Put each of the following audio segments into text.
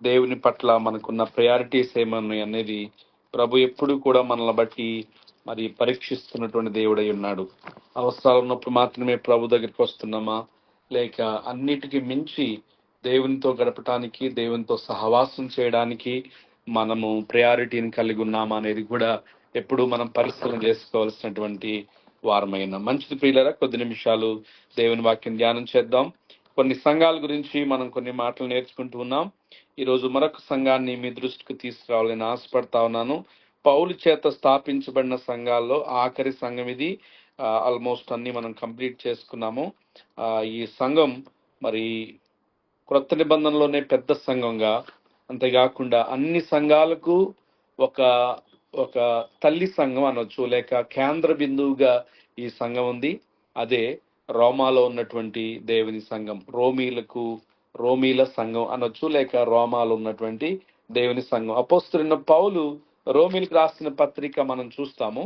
దేవుని పట్ల మనకున్న ప్రయారిటీస్ ఏమన్నాయి అనేది ప్రభు ఎప్పుడు కూడా మనల్ని బట్టి మరి పరీక్షిస్తున్నటువంటి దేవుడై ఉన్నాడు. అవసరాలు ఉన్నప్పుడు మాత్రమే ప్రభు దగ్గరికి వస్తున్నామా, లేక అన్నిటికీ మించి దేవునితో గడపటానికి, దేవునితో సహవాసం చేయడానికి మనము ప్రయారిటీని కలిగి ఉన్నామా అనేది కూడా ఎప్పుడు మనం పరిశీలన చేసుకోవాల్సినటువంటి వారమైన. మంచిది ప్రియులారా, కొద్ది నిమిషాలు దేవుని వాక్యం ధ్యానం చేద్దాం. కొన్ని సంఘాల గురించి మనం కొన్ని మాటలు నేర్చుకుంటూ ఉన్నాం. ఈరోజు మరొక సంఘాన్ని మీ దృష్టికి తీసుకురావాలని ఆశపడతా ఉన్నాను. పౌలు చేత స్థాపించబడిన సంఘాల్లో ఆఖరి సంఘం ఇది. ఆల్మోస్ట్ అన్ని మనం కంప్లీట్ చేసుకున్నాము. ఈ సంఘం మరి క్రొత్త నిబంధనలోనే పెద్ద సంఘంగా, అంతేకాకుండా అన్ని సంఘాలకు ఒక ఒక తల్లి సంఘం అనొచ్చు, లేక కేంద్ర బిందువుగా ఈ సంఘం ఉంది. అదే రోమాలో ఉన్నటువంటి దేవుని సంఘం. రోమీల సంఘం అనొచ్చు, లేక రోమాలో ఉన్నటువంటి దేవుని సంఘం. అపోస్తలుడైన పౌలు రోమీలకు రాసిన పత్రిక మనం చూస్తాము.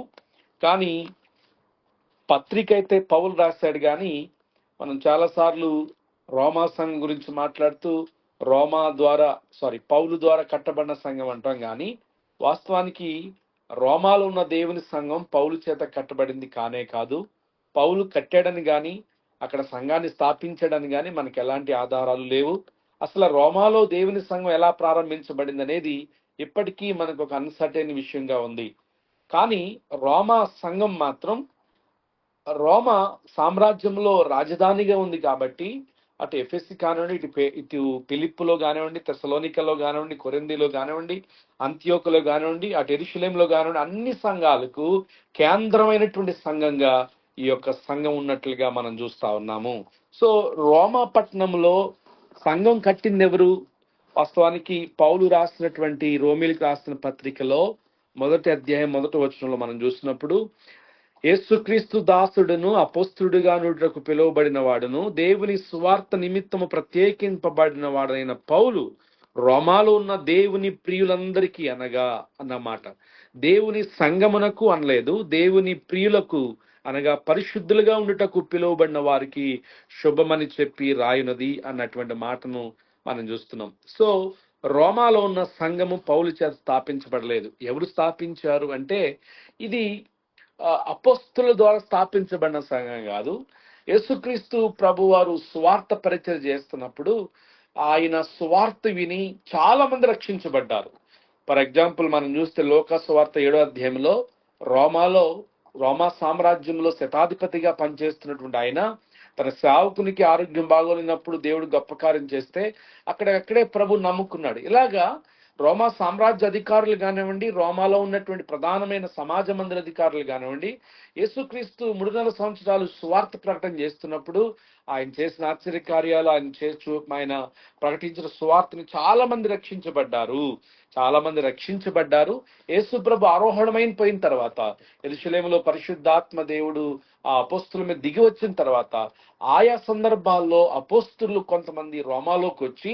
కానీ పత్రిక అయితే పౌలు రాశాడు, కానీ మనం చాలాసార్లు రోమా సంఘం గురించి మాట్లాడుతూ పౌలు ద్వారా కట్టబడిన సంఘం అంటాం. కానీ వాస్తవానికి రోమాలో ఉన్న దేవుని సంఘం పౌలు చేత కట్టబడింది కానే కాదు. పౌలు కట్టాడని కానీ అక్కడ సంఘాన్ని స్థాపించాడని కానీ మనకి ఎలాంటి ఆధారాలు లేవు. అసలు రోమాలో దేవుని సంఘం ఎలా ప్రారంభించబడింది అనేది ఇప్పటికీ మనకు ఒక అన్సర్టైన్ విషయంగా ఉంది. కానీ రోమా సంఘం మాత్రం రోమా సామ్రాజ్యంలో రాజధానిగా ఉంది కాబట్టి అటు ఎఫెసి కానివ్వండి, ఇటు ఫిలిప్పులో కానివ్వండి, తెసలోనికలో కానివ్వండి, కొరింథీలో కానివ్వండి, అంతియోకులో కానివ్వండి, అటు యెరూషలేములో కానివ్వండి, అన్ని సంఘాలకు కేంద్రమైనటువంటి సంఘంగా ఈ యొక్క సంఘం ఉన్నట్లుగా మనం చూస్తా ఉన్నాము. సో రోమా పట్టణంలో సంఘం కట్టింది ఎవరు? వాస్తవానికి పౌలు రాసినటువంటి రోమీలకు రాసిన పత్రికలో 1వ అధ్యాయం 1వ వచనంలో మనం చూసినప్పుడు, యేసుక్రీస్తు దాసుడును అపోస్తలుడుగా నుండుటకు పిలువబడిన వాడును దేవుని సువార్త నిమిత్తము ప్రత్యేకింపబడిన వాడైన పౌలు రోమాలో ఉన్న దేవుని ప్రియులందరికీ అనగా అన్నమాట. దేవుని సంగమునకు అనలేదు, దేవుని ప్రియులకు అనగా పరిశుద్ధులుగా ఉండుటకు పిలువబడిన వారికి శుభమని చెప్పి రాయునది అన్నటువంటి మాటను మనం చూస్తున్నాం. సో రోమాలో ఉన్న సంఘము పౌలు చేత స్థాపించబడలేదు. ఎవరు స్థాపించారు అంటే, ఇది అపోస్తుల ద్వారా స్థాపించబడిన సంఘం కాదు. యేసుక్రీస్తు ప్రభు వారు సువార్త పరిచయం చేస్తున్నప్పుడు ఆయన సువార్త విని చాలా మంది రక్షించబడ్డారు. ఫర్ ఎగ్జాంపుల్ మనం చూస్తే లోకా సువార్త 7వ అధ్యాయంలో రోమా సామ్రాజ్యంలో శతాధిపతిగా పనిచేస్తున్నటువంటి ఆయన తన సేవకునికి ఆరోగ్యం బాగోలేనప్పుడు దేవుడు గొప్ప కార్యం చేస్తే అక్కడే ప్రభు నమ్ముకున్నాడు. ఇలాగా రోమా సామ్రాజ్య అధికారులు కానివ్వండి, రోమాలో ఉన్నటువంటి ప్రధానమైన సమాజ మందిర అధికారులు కానివ్వండి, యేసుక్రీస్తు 3.5 సంవత్సరాలు సువార్త ప్రకటన చేస్తున్నప్పుడు ఆయన చేసిన ఆశ్చర్య కార్యాలు, ఆయన ప్రకటించిన సువార్తని చాలా మంది రక్షించబడ్డారు. యేసు ప్రభు ఆరోహణమైన పోయిన తర్వాత యెరూషలేములో పరిశుద్ధాత్మ దేవుడు ఆ అపోస్తుల మీద దిగి వచ్చిన తర్వాత ఆయా సందర్భాల్లో అపోస్తులు కొంతమంది రోమాలోకి వచ్చి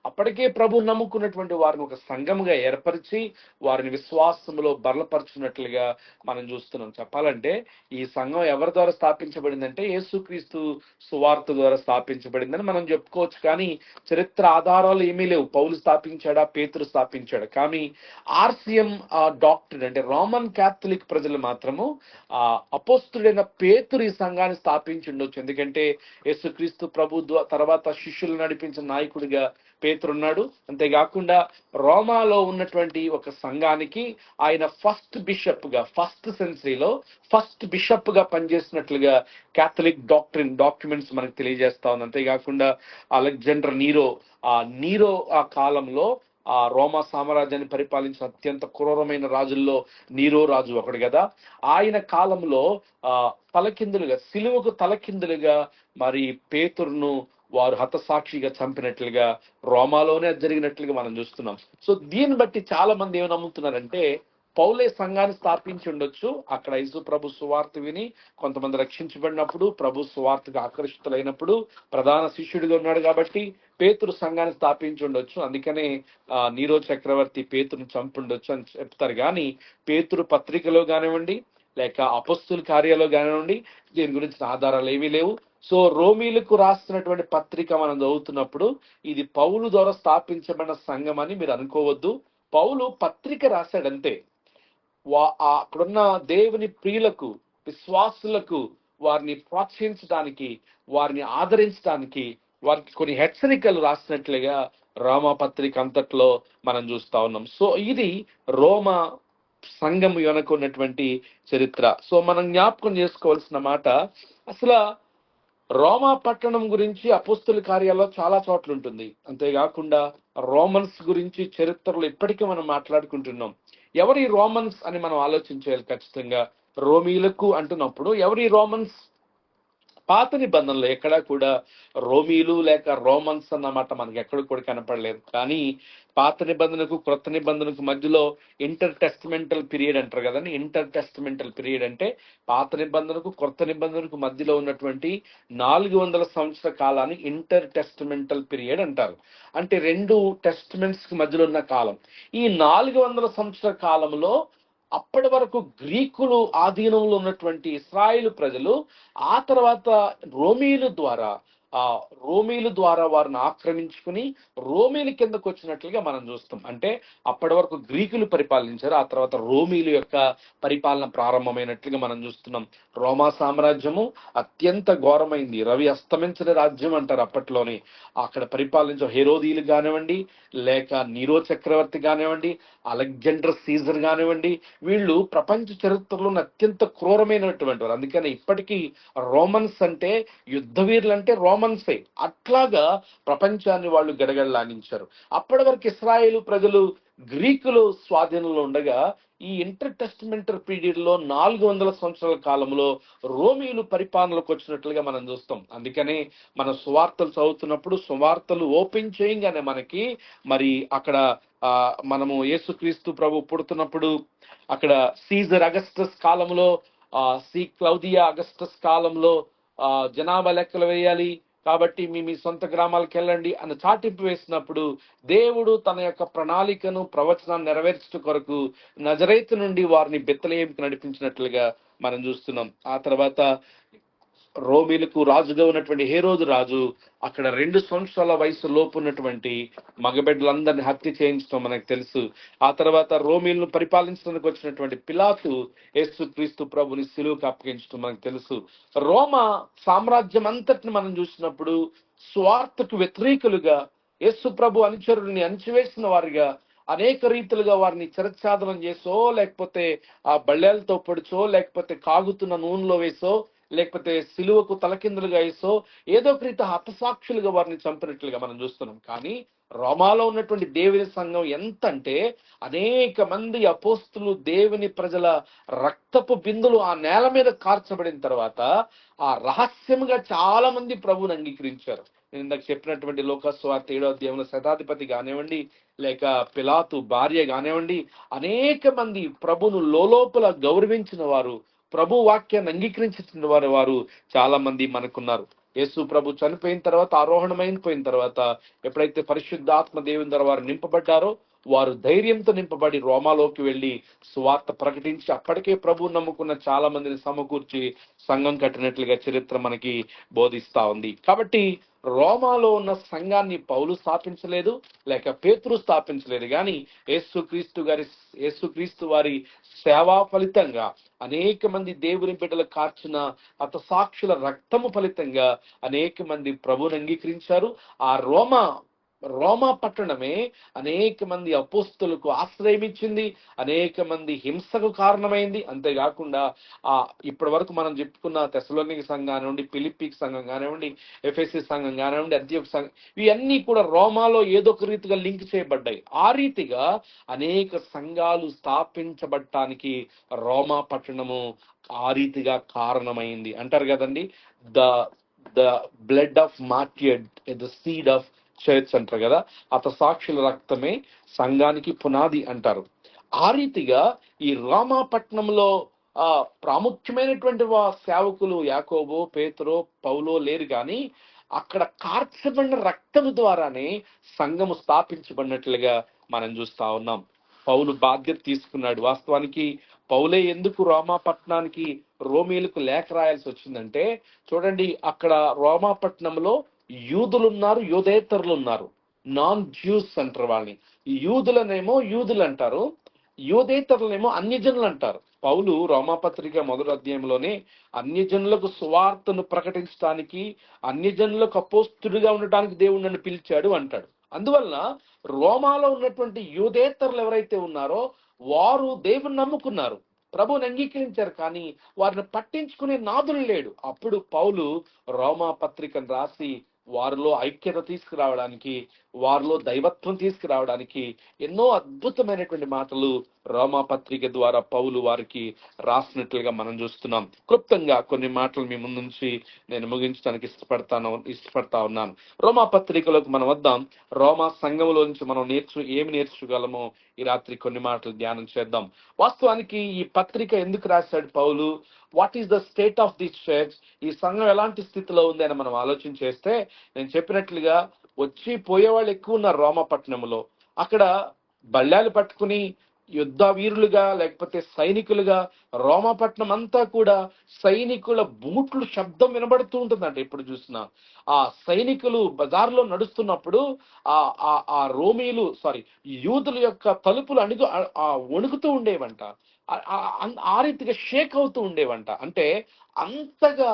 అప్పటికే ప్రభు నమ్ముకున్నటువంటి వారిని ఒక సంఘముగా ఏర్పరిచి వారిని విశ్వాసంలో బలపరుచున్నట్లుగా మనం చూస్తున్నాం. చెప్పాలంటే ఈ సంఘం ఎవరి ద్వారా స్థాపించబడిందంటే యేసుక్రీస్తు సువార్త ద్వారా స్థాపించబడిందని మనం చెప్పుకోవచ్చు. కానీ చరిత్ర ఆధారాలు ఏమీ లేవు. పౌలు స్థాపించాడా, పేతురు స్థాపించాడా? కానీ ఆర్సిఎం డాక్ట్రిన్ అంటే రోమన్ క్యాథలిక్ ప్రజలు మాత్రము అపోస్తుడైన పేతురు ఈ సంఘాన్ని స్థాపించి ఉండొచ్చు. ఎందుకంటే యేసుక్రీస్తు ప్రభు తర్వాత శిష్యులు నడిపించిన నాయకుడిగా పేతురున్నాడు. అంతేకాకుండా రోమాలో ఉన్నటువంటి ఒక సంఘానికి ఆయన ఫస్ట్ సెంచరీలో ఫస్ట్ బిషప్ గా పనిచేసినట్లుగా క్యాథలిక్ డాక్యుమెంట్స్ మనకు తెలియజేస్తా ఉంది. అంతేకాకుండా అలెగ్జాండర్ నీరో ఆ కాలంలో ఆ రోమా సామ్రాజ్యాన్ని పరిపాలించిన అత్యంత క్రూరమైన రాజుల్లో నీరో రాజు ఒకడు కదా. ఆయన కాలంలో సిలువకు తలకిందులుగా మరి పేతురును వారు హతసాక్షిగా చంపినట్లుగా రోమాలోనే జరిగినట్లుగా మనం చూస్తున్నాం. సో దీన్ని బట్టి చాలా మంది ఏమి నమ్ముతున్నారంటే, పౌలే సంఘాన్ని స్థాపించి ఉండొచ్చు. అక్కడ యేసు ప్రభు సువార్త విని కొంతమంది రక్షించబడినప్పుడు, ప్రభు సువార్తకు ఆకర్షితులైనప్పుడు ప్రధాన శిష్యుడిగా ఉన్నాడు కాబట్టి పేతురు సంఘాన్ని స్థాపించి ఉండొచ్చు. అందుకనే నీరో చక్రవర్తి పేతురుని చంపుండొచ్చు అని చెప్తారు. కానీ పేతురు పత్రికలో కానివ్వండి, లేక అపొస్తలుల కార్యాల్లో కానివ్వండి, దీని గురించి ఆధారాలు ఏమీ లేవు. సో రోమీలకు రాస్తున్నటువంటి పత్రిక మనం చదువుతున్నప్పుడు ఇది పౌలు ద్వారా స్థాపించబడిన సంఘం అని మీరు అనుకోవద్దు. పౌలు పత్రిక రాశాడంతే. అక్కడున్న దేవుని ప్రియులకు, విశ్వాసులకు వారిని ప్రోత్సహించడానికి, వారిని ఆదరించడానికి, వారికి కొన్ని హెచ్చరికలు రాసినట్లుగా రోమా పత్రిక అంతట్లో మనం చూస్తా ఉన్నాం. సో ఇది రోమా సంఘం వెనక ఉన్నటువంటి చరిత్ర. సో మనం జ్ఞాపకం చేసుకోవాల్సిన మాట, అసలు రోమా పట్టణం గురించి అపోస్తుల కార్యాల్లో చాలా చోట్ల ఉంటుంది. అంతేకాకుండా రోమన్స్ గురించి చరిత్రలో ఇప్పటికీ మనం మాట్లాడుకుంటున్నాం. ఎవరి రోమన్స్ అని మనం ఆలోచించాలి ఖచ్చితంగా. రోమీలకు అంటున్నప్పుడు ఎవరి రోమన్స్? పాత నిబంధనలో ఎక్కడా కూడా రోమీలు లేక రోమన్స్ అన్నమాట మనకి ఎక్కడ కూడా కనపడలేదు. కానీ పాత నిబంధనకు క్రొత్త నిబంధనకు మధ్యలో ఇంటర్ టెస్టిమెంటల్ పీరియడ్ అంటారు కదండి. ఇంటర్ టెస్టిమెంటల్ పీరియడ్ అంటే పాత నిబంధనకు క్రొత్త నిబంధనకు మధ్యలో ఉన్నటువంటి 400 సంవత్సర కాలాన్ని ఇంటర్ టెస్టిమెంటల్ పీరియడ్ అంటారు. అంటే 2 టెస్టిమెంట్స్ కి మధ్యలో ఉన్న కాలం. ఈ 400 సంవత్సర కాలంలో అప్పటి వరకు గ్రీకులు ఆధీనంలో ఉన్నటువంటి ఇశ్రాయేలు ప్రజలు ఆ తర్వాత రోమీలు ద్వారా వారిని ఆక్రమించుకుని రోమీల కిందకు వచ్చినట్లుగా మనం చూస్తాం. అంటే అప్పటి వరకు గ్రీకులు పరిపాలించారు, ఆ తర్వాత రోమీలు యొక్క పరిపాలన ప్రారంభమైనట్లుగా మనం చూస్తున్నాం. రోమా సామ్రాజ్యము అత్యంత ఘోరమైంది, రవి అస్తమించిన రాజ్యం అంటారు అప్పట్లోనే. అక్కడ పరిపాలించే హెరోదీలు కానివ్వండి, లేక నీరో చక్రవర్తి కానివ్వండి, అలెగ్జాండర్ సీజర్ కానివ్వండి, వీళ్ళు ప్రపంచ చరిత్రలో అత్యంత క్రూరమైనటువంటి వారు. అందుకని ఇప్పటికీ రోమన్స్ అంటే యుద్ధ వీరులు అంటే రోమన్సే. అట్లాగా ప్రపంచాన్ని వాళ్ళు గడగడలాడించారు. అప్పటి వరకు ఇశ్రాయేలు ప్రజలు గ్రీకులు స్వాధీనంలో ఉండగా ఈ ఇంటర్ టెస్టిమెంటల్ పీరియడ్ లో 400 సంవత్సరాల కాలంలో రోమీలు పరిపాలనలోకి వచ్చినట్లుగా మనం చూస్తాం. అందుకనే మన సువార్తలు చదువుతున్నప్పుడు సువార్తలు ఓపెన్ చేయంగానే మనకి మరి అక్కడ మనము యేసుక్రీస్తు ప్రభు పుడుతున్నప్పుడు అక్కడ సీజర్ అగస్టస్ కాలంలో క్లౌదియా అగస్టస్ కాలంలో జనాభా లెక్కలు వేయాలి కాబట్టి మీ సొంత గ్రామాలకు వెళ్ళండి అని చాటింపు వేసినప్పుడు దేవుడు తన యొక్క ప్రణాళికను, ప్రవచనాన్ని నెరవేర్చడం కొరకు నజరేతు నుండి వారిని బెత్లెహేముకు నడిపించినట్లుగా మనం చూస్తున్నాం. ఆ తర్వాత రోమీలకు రాజుగా ఉన్నటువంటి హేరోదు రాజు అక్కడ 2 సంవత్సరాల వయసు లోపు ఉన్నటువంటి మగబిడ్డలందరినీ హత్య చేయించడం మనకు తెలుసు. ఆ తర్వాత రోమీలను పరిపాలించడానికి వచ్చినటువంటి పిలాతు యేసుక్రీస్తు ప్రభుని సిలువకు అప్పగించడం మనకు తెలుసు. రోమా సామ్రాజ్యం అంతటిని మనం చూసినప్పుడు స్వార్థకు వ్యతిరేకులుగా, యేసు ప్రభు అనుచరుల్ని అణిచివేసిన వారిగా, అనేక రీతిలుగా వారిని చిరఛాదనం చేసో, లేకపోతే ఆ బళ్ళేలతో పొడిచో, లేకపోతే కాగుతున్న నూనెలో వేసో, లేకపోతే సిలువకు తలకిందులుగా వేసో, ఏదో ఒక రీతి హతసాక్షులుగా వారిని చంపినట్లుగా మనం చూస్తున్నాం. కానీ రోమాలో ఉన్నటువంటి దేవుని సంఘం ఎంత అంటే అనేక మంది అపోస్తులు, దేవుని ప్రజల రక్తపు బిందులు ఆ నేల మీద కార్చబడిన తర్వాత ఆ రహస్యముగా చాలా మంది ప్రభువుని అంగీకరించారు. నేను ఇందాక చెప్పినటువంటి లోకాసు వార్త 7వ అధ్యాయంలో శతాధిపతి కానివ్వండి, లేక పిలాతు భార్య కానివ్వండి, అనేక మంది ప్రభును లోపల గౌరవించిన వారు, ప్రభు వాక్యాన్ని అంగీకరించిన వారు చాలా మంది మనకున్నారు. యేసు ప్రభు చనిపోయిన తర్వాత, ఆరోహణమైపోయిన తర్వాత ఎప్పుడైతే పరిశుద్ధాత్మ దేవుని ద్వారా వారు నింపబడ్డారో, వారు ధైర్యంతో నింపబడి రోమాలోకి వెళ్లి సువార్త ప్రకటించి అప్పటికే ప్రభు నమ్ముకున్న చాలా మందిని సమకూర్చి సంఘం కట్టినట్లుగా చరిత్ర మనకి బోధిస్తా ఉంది. కాబట్టి రోమాలో ఉన్న సంఘాన్ని పౌలు స్థాపించలేదు, లేక పేతురు స్థాపించలేదు. కానీ యేసుక్రీస్తు వారి సేవా ఫలితంగా అనేక మంది దేవుని బిడ్డలు కార్చిన హతసాక్షుల రక్తము ఫలితంగా అనేక మంది ప్రభువుని అంగీకరించారు. ఆ రోమా పట్టణమే అనేక మంది అపోస్తులకు ఆశ్రయం ఇచ్చింది, అనేక మంది హింసకు కారణమైంది. అంతేకాకుండా ఇప్పటి వరకు మనం చెప్పుకున్న తెస్సలోనిక సంఘం కానివ్వండి, ఫిలిప్పీకి సంఘం కానివ్వండి, ఎఫెసీ సంఘం కానివ్వండి, అంతియోకు సంఘం, ఇవన్నీ కూడా రోమాలో ఏదో ఒక రీతిగా లింక్ చేయబడ్డాయి. ఆ రీతిగా అనేక సంఘాలు స్థాపించబడటానికి రోమా పట్టణము ఆ రీతిగా కారణమైంది. అంటారు కదండి, the blood of martyred the seed of church అంటారు కదా, హతసాక్షుల రక్తమే సంఘానికి పునాది అంటారు. ఆ రీతిగా ఈ రోమాపట్నంలో ప్రాముఖ్యమైనటువంటి సేవకులు యాకోబు, పేతురు, పౌలు లేరు. కానీ అక్కడ కార్చబడిన రక్తము ద్వారానే సంఘము స్థాపించబడినట్లుగా మనం చూస్తా ఉన్నాం. పౌలు బాధ్యత తీసుకున్నాడు. వాస్తవానికి పౌలే ఎందుకు రోమా పట్టణానికి రోమీలకు లేఖ రాయాల్సి వచ్చిందంటే, చూడండి అక్కడ రోమా పట్టణంలో యూదులు ఉన్నారు, యూదేతరులు ఉన్నారు. నాన్ జ్యూస్ అంటారు వాళ్ళని. యూదులనేమో యూదులు అంటారు, యూదేతరులనేమో అన్యజనులు అంటారు. పౌలు రోమాపత్రిక మొదటి అధ్యాయంలోనే అన్యజనులకు సువార్తను ప్రకటించడానికి, అన్యజనులకు అపోస్తుడిగా ఉండటానికి దేవుడు నన్ను పిలిచాడు అంటాడు. అందువలన రోమాలో ఉన్నటువంటి యూదేతరులు ఎవరైతే ఉన్నారో వారు దేవుని నమ్ముకున్నారు, ప్రభువుని అంగీకరించారు, కానీ వారిని పట్టించుకునే నాదులు లేడు. అప్పుడు పౌలు రోమా పత్రికను రాసి వారిలో ఐక్యత తీసుకురావడానికి, వారిలో దైవత్వం తీసుకురావడానికి ఎన్నో అద్భుతమైనటువంటి మాటలు రోమా పత్రిక ద్వారా పౌలు వారికి రాసినట్లుగా మనం చూస్తున్నాం. క్లుప్తంగా కొన్ని మాటలు మీ ముందు నుంచి నేను ముగించడానికి ఇష్టపడతా ఉన్నాను. రోమా పత్రికలోకి మనం వద్దాం. రోమా సంఘంలో నుంచి మనం ఏమి నేర్చుకోగలమో ఈ రాత్రి కొన్ని మాటలు ధ్యానం చేద్దాం. వాస్తవానికి ఈ పత్రిక ఎందుకు రాశాడు Paul? What is the state of the church? ఈ సంఘం ఎలాంటి స్థితిలో ఉంది అని మనం ఆలోచన చేస్తే, నేను చెప్పినట్లుగా వచ్చి పోయేవాళ్ళు ఎక్కువ ఉన్నారు రోమా పట్టణంలో. అక్కడ బళ్ళాలు పట్టుకుని యుద్ధ వీరులుగా లేకపోతే సైనికులుగా రోమాపట్నం అంతా కూడా సైనికుల బూట్లు శబ్దం వినబడుతూ ఉంటుందంట. ఇప్పుడు చూసిన ఆ సైనికులు బజార్లో నడుస్తున్నప్పుడు ఆ రోమీలు యూదుల యొక్క తలుపులు వణుకుతూ ఉండేవంట. ఆ రీతిగా షేక్ అవుతూ ఉండేవంట. అంటే అంతగా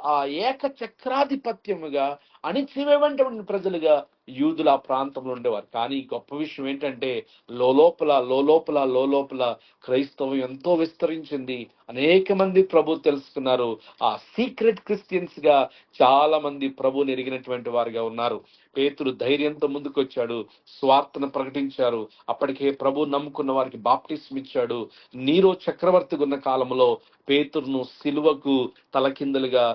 ఆ ఏకచక్రాధిపత్యముగా అణిచివేటువంటి ప్రజలుగా యూదుల ఆ ప్రాంతంలో ఉండేవారు. కానీ గొప్ప విషయం ఏంటంటే లోలోపల క్రైస్తవం ఎంతో విస్తరించింది. అనేక మంది ప్రభు తెలుసుకున్నారు. ఆ సీక్రెట్ క్రిస్టియన్స్ గా చాలా మంది ప్రభుని ఎరిగినటువంటి వారుగా ఉన్నారు. పేతురు ధైర్యంతో ముందుకొచ్చాడు, స్వార్థను ప్రకటించారు. అప్పటికే ప్రభు నమ్ముకున్న వారికి బాప్టిస్మ్ ఇచ్చాడు. నీరో చక్రవర్తిగా ఉన్న కాలంలో పేతురును సిలువకు తలకిందులుగా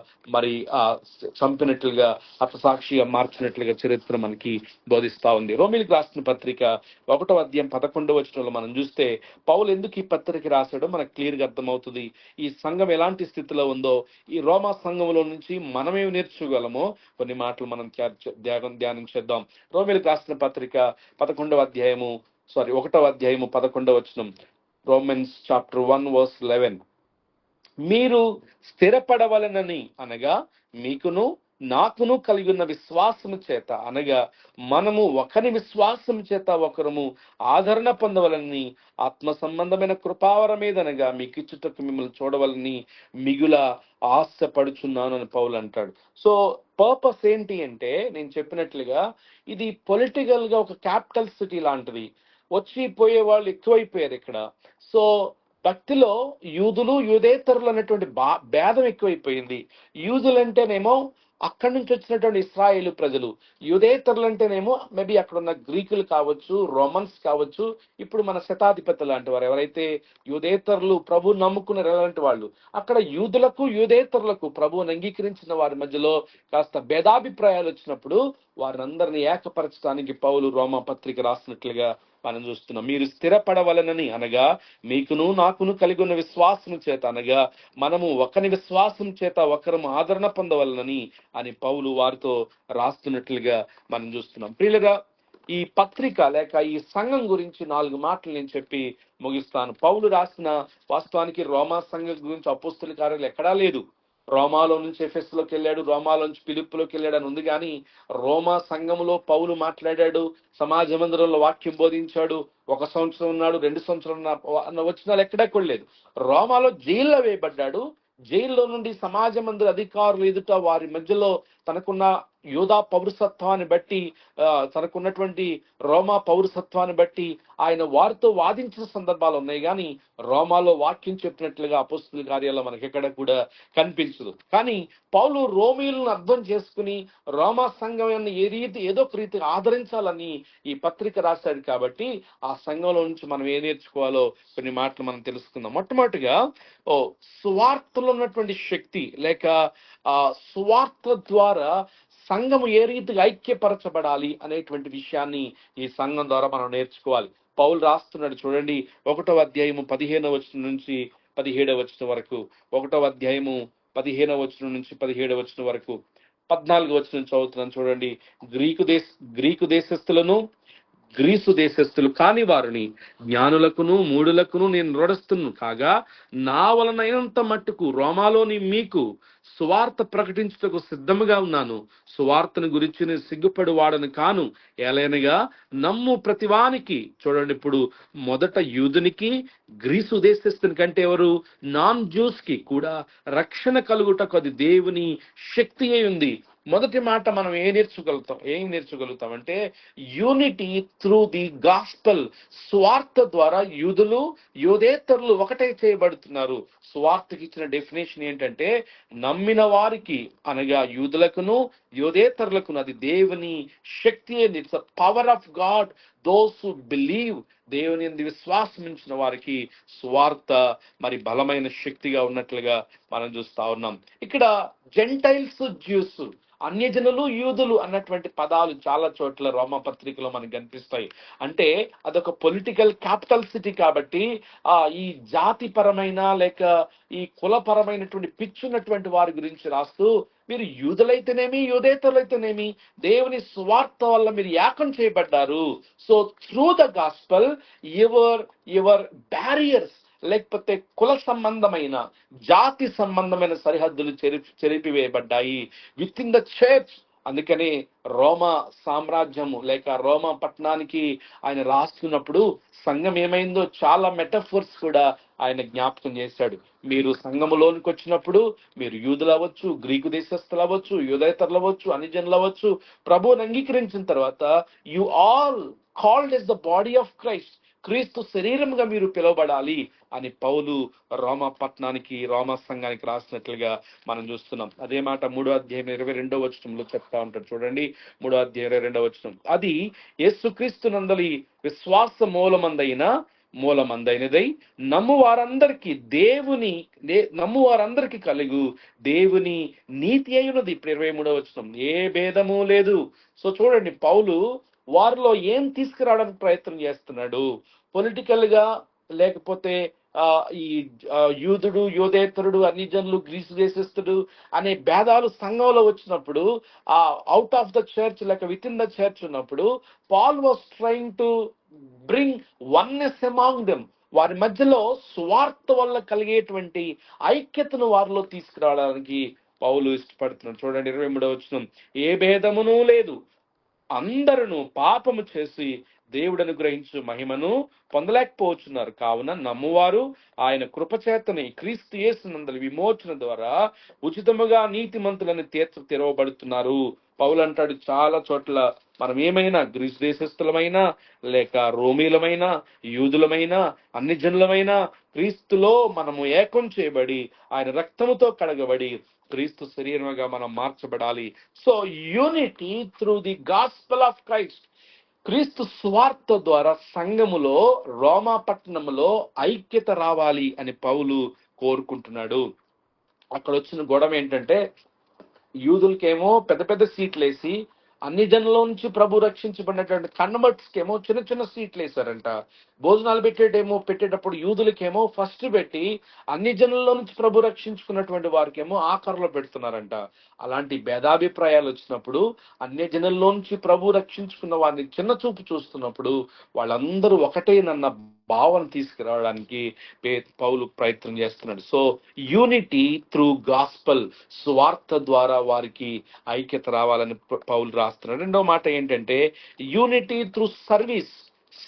చంపినట్లుగా హతసాక్షిగా మార్చినట్లుగా చరిత్ర మనకి బోధిస్తా ఉంది. రోమీలకు రాసిన పత్రిక 1వ అధ్యాయం 11వ వచనంలో మనం చూస్తే పౌలు ఎందుకు ఈ పత్రిక రాశాడో మనకు క్లియర్ గా అర్థమవుతుంది. ఈ సంఘం ఎలాంటి స్థితిలో ఉందో, ఈ రోమా సంఘంలో నుంచి మనమేమి నేర్చుకోగలమో కొన్ని మాటలు మనం ధ్యానం చేద్దాం. రోమీలకు రాసిన పత్రిక 1వ అధ్యాయము 11వ వచనం. Romans chapter 1 verse 11. మీరు స్థిరపడవలనని అనగా మీకును నాకును కలిగి ఉన్న విశ్వాసము చేత, అనగా మనము ఒకరి విశ్వాసము చేత ఒకరము ఆదరణ పొందవలని ఆత్మ సంబంధమైన కృపావరమేదనగా మీకు ఇచ్చుటకు మిమ్మల్ని చూడవలని మిగుల ఆశపడుచున్నాను అని పౌలు అంటాడు. సో పర్పస్ ఏంటి అంటే, నేను చెప్పినట్లుగా ఇది పొలిటికల్ గా ఒక క్యాపిటల్ సిటీ లాంటిది. వచ్చి పోయే వాళ్ళు ఎక్కువైపోయారు ఇక్కడ. సో భక్తిలో యూదులు యూదేతరులు అనేటువంటి భేదం ఎక్కువైపోయింది. యూదులు అంటేనేమో అక్కడి నుంచి వచ్చినటువంటి ఇశ్రాయేలు ప్రజలు, యూదేతరులు అంటేనేమో మేబీ అక్కడ ఉన్న గ్రీకులు కావచ్చు, రోమన్స్ కావచ్చు, ఇప్పుడు మన శతాధిపతులు లాంటి వారు ఎవరైతే యూదేతరులు ప్రభు నమ్ముకున్నారు అలాంటి వాళ్ళు. అక్కడ యూదులకు యూదేతరులకు ప్రభువుని అంగీకరించిన వారి మధ్యలో కాస్త భేదాభిప్రాయాలు వచ్చినప్పుడు వారిని ఏకపరచడానికి పౌలు రోమా పత్రిక రాసినట్లుగా మనం చూస్తున్నాం. మీరు స్థిరపడవలనని అనగా మీకును నాకును కలిగి ఉన్న విశ్వాసం చేత, అనగా మనము ఒకరి విశ్వాసం చేత ఒకరము ఆదరణ పొందవలనని అని పౌలు వారితో రాస్తున్నట్లుగా మనం చూస్తున్నాం. ప్రియులుగా, ఈ పత్రిక లేక ఈ సంఘం గురించి 4 మాటలు నేను చెప్పి ముగిస్తాను. పౌలు రాసిన వాస్తవానికి రోమా సంఘం గురించి అపోస్తుల కార్యాలు ఎక్కడా లేదు. రోమాలో నుంచి ఎఫెస్లోకి వెళ్ళాడు, రోమాలో నుంచి ఫిలిప్పులోకి వెళ్ళాడు అని ఉంది. కానీ రోమా సంఘంలో పౌలు మాట్లాడాడు, సమాజ మందిరంలో వాక్యం బోధించాడు, 1 సంవత్సరం ఉన్నాడు, 2 సంవత్సరం వచ్చినాలు ఎక్కడా కొనలేదు. రోమాలో జైల్లో వేయబడ్డాడు. జైల్లో నుండి సమాజ మందిర అధికారులు ఎదుట వారి మధ్యలో తనకున్న యూదా పౌరసత్వాన్ని బట్టి, తనకున్నటువంటి రోమా పౌరసత్వాన్ని బట్టి ఆయన వారితో వాదించిన సందర్భాలు ఉన్నాయి. కానీ రోమాలో వాక్యం చెప్పినట్లుగా అపోస్తుల కార్యాల్లో మనకి ఎక్కడ కూడా కనిపించదు. కానీ పౌలు రోమీలను అర్థం చేసుకుని రోమా సంఘాన్ని ఏదో ఒక రీతి ఆదరించాలని ఈ పత్రిక రాశాడు. కాబట్టి ఆ సంఘంలో నుంచి మనం ఏం నేర్చుకోవాలో కొన్ని మాటలు మనం తెలుసుకుందాం. మొట్టమొదటిగా సువార్తలో ఉన్నటువంటి శక్తి లేక సువార్త ద్వారా సంఘము ఏ రీతిగా ఐక్యపరచబడాలి అనేటువంటి విషయాన్ని ఈ సంఘం ద్వారా మనం నేర్చుకోవాలి. పౌలు రాస్తున్నాడు చూడండి, 1వ అధ్యాయము 15వ వచనం నుంచి 17వ వచనం వరకు. 1వ అధ్యాయము 15వ వచనం నుంచి 17వ వచనం వరకు. 14వ వచనం చదువుతున్నాను చూడండి. గ్రీకు దేశస్థులను గ్రీసు దేశస్థులు కాని వారిని జ్ఞానులకును మూఢులకును నేను రోడస్తును కాగా, నా వలనైనంత మట్టుకు రోమాలోని మీకు సువార్త ప్రకటించుటకు సిద్ధముగా ఉన్నాను. సువార్తను గురించి నేను సిగ్గుపడి వాడను కాను. ఏలైనగా నమ్ము ప్రతివానికి, చూడండి, ఇప్పుడు మొదట యూదునికి, గ్రీసు దేశస్థుని కంటే ఎవరు, నాన్ జ్యూస్ కి కూడా రక్షణ కలుగుటకు అది దేవుని శక్తి అయి ఉంది. మొదటి మాట మనం ఏం నేర్చుకోగలుగుతాం అంటే యూనిటీ త్రూ ది గాస్పల్. స్వార్థ ద్వారా యూదులు యోధేతరులు ఒకటే చేయబడుతున్నారు. స్వార్థకి ఇచ్చిన డెఫినేషన్ ఏంటంటే నమ్మిన వారికి అనగా యూదులకును యోధేతరులకును అది దేవుని శక్తి. It's power of God. Those who believe, దేవుని యందు విశ్వాసం ఉంచిన వారికి స్వార్థ మరి బలమైన శక్తిగా ఉన్నట్లుగా మనం చూస్తా ఉన్నాం. ఇక్కడ జెంటైల్స్, జ్యూస్, అన్యజనులు, యూదులు అన్నటువంటి పదాలు చాలా చోట్ల రోమా పత్రికలో మనకు కనిపిస్తాయి. అంటే అదొక పొలిటికల్ క్యాపిటల్ సిటీ కాబట్టి ఈ జాతిపరమైన లేక ఈ కులపరమైనటువంటి పిచ్చున్నటువంటి వారి గురించి రాస్తూ, మీరు యూదులైతేనేమి యూదేతరులైతేనేమి దేవుని స్వార్థ వల్ల మీరు ఏకం చేయబడ్డారు. So through the gospel your barriers, లేకపోతే కుల సంబంధమైన జాతి సంబంధమైన సరిహద్దులు చెరిపివేయబడ్డాయి విత్ ఇన్ ద చర్చ్. అందుకని రోమా సామ్రాజ్యము లేక రోమా పట్టణానికి ఆయన రాస్తున్నప్పుడు సంఘం ఏమైందో చాలా మెటఫోర్స్ కూడా ఆయన జ్ఞాపకం చేశాడు. మీరు సంఘములోనికి వచ్చినప్పుడు మీరు యూదులు అవ్వచ్చు, గ్రీకు దేశస్థులు అవ్వచ్చు, యూదేతరులు అవ్వచ్చు, అన్యజనులు అవ్వచ్చు, ప్రభువుని అంగీకరించిన తర్వాత you all called as the body of Christ, క్రీస్తు శరీరంగా మీరు పిలువబడాలి అని పౌలు రోమా పట్టణానికి, రోమా సంఘానికి రాసినట్లుగా మనం చూస్తున్నాం. అదే మాట 3వ అధ్యాయం 22వ వచనంలో చెప్తా ఉంటాడు. చూడండి, 3వ అధ్యాయం 22వ వచనం, అది యేసుక్రీస్తు నందలి విశ్వాస మూలమందైనదై నమ్ము వారందరికి కలుగు దేవుని నీతి అయినది. 23వ వచనం, ఏ భేదము లేదు. సో చూడండి, పౌలు వారిలో ఏం తీసుకురావడానికి ప్రయత్నం చేస్తున్నాడు? పొలిటికల్ గా, లేకపోతే ఈ యూదుడు యోధేతరుడు, అన్యజనులు, గ్రీసు దేశస్థుడు అనే భేదాలు సంఘంలో వచ్చినప్పుడు, అవుట్ ఆఫ్ ద చర్చ్ లేక విత్ ఇన్ ద చర్చ్ ఉన్నప్పుడు, Paul was trying to bring oneness among them. వారి మధ్యలో స్వార్థ వల్ల కలిగేటువంటి ఐక్యతను వారిలో తీసుకురావడానికి పౌలు ఇష్టపడుతున్నాడు. చూడండి, 23వ వచనం, ఏ భేదమును లేదు, అందరూ పాపము చేసి దేవుడు అనుగ్రహించు మహిమను పొందలేకపోతున్నారు. కావున నమ్మువారు ఆయన కృపచేతని క్రీస్తు యేసునందలి విమోచన ద్వారా ఉచితముగా నీతిమంతులని తెరవబడుతున్నారు. పౌలు అంటాడు చాలా చోట్ల, మనం ఏమైనా గ్రీసు దేశస్థులమైనా లేక రోమీలమైనా యూదులమైనా అన్ని జనులమైనా క్రీస్తులో మనము ఏకం చేయబడి ఆయన రక్తముతో కడగబడి క్రీస్తు శరీరముగా మనం మార్చబడాలి. So unity through the gospel of Christ. క్రీస్తు స్వార్థ ద్వారా సంఘములో, రోమా పట్టణములో ఐక్యత రావాలి అని పౌలు కోరుకుంటున్నాడు. అక్కడ వచ్చిన గొడవ ఏంటంటే, యూదులకేమో పెద్ద పెద్ద సీట్లు వేసి, అన్ని జనుల నుంచి ప్రభు రక్షించబడినటువంటి కన్వర్ట్స్ కేమో చిన్న చిన్న సీట్లు వేశారంట. భోజనాలు పెట్టేటప్పుడు యూదులకేమో ఫస్ట్ పెట్టి, అన్ని జనుల్లో నుంచి ప్రభు రక్షించుకున్నటువంటి వారికేమో ఆఖరిలో పెడుతున్నారంట. అలాంటి భేదాభిప్రాయాలు వచ్చినప్పుడు, అన్ని జనుల్లో నుంచి ప్రభు రక్షించుకున్న వారిని చిన్న చూపు చూస్తున్నప్పుడు, వాళ్ళందరూ ఒకటేనన్న భావన తీసుకురావడానికి పౌలు ప్రయత్నం చేస్తున్నాడు. సో యూనిటీ త్రూ గాస్పల్, స్వార్థ ద్వారా వారికి ఐక్యత రావాలని పౌలు రాస్తున్నాడు. రెండో మాట ఏంటంటే యూనిటీ త్రూ సర్వీస్,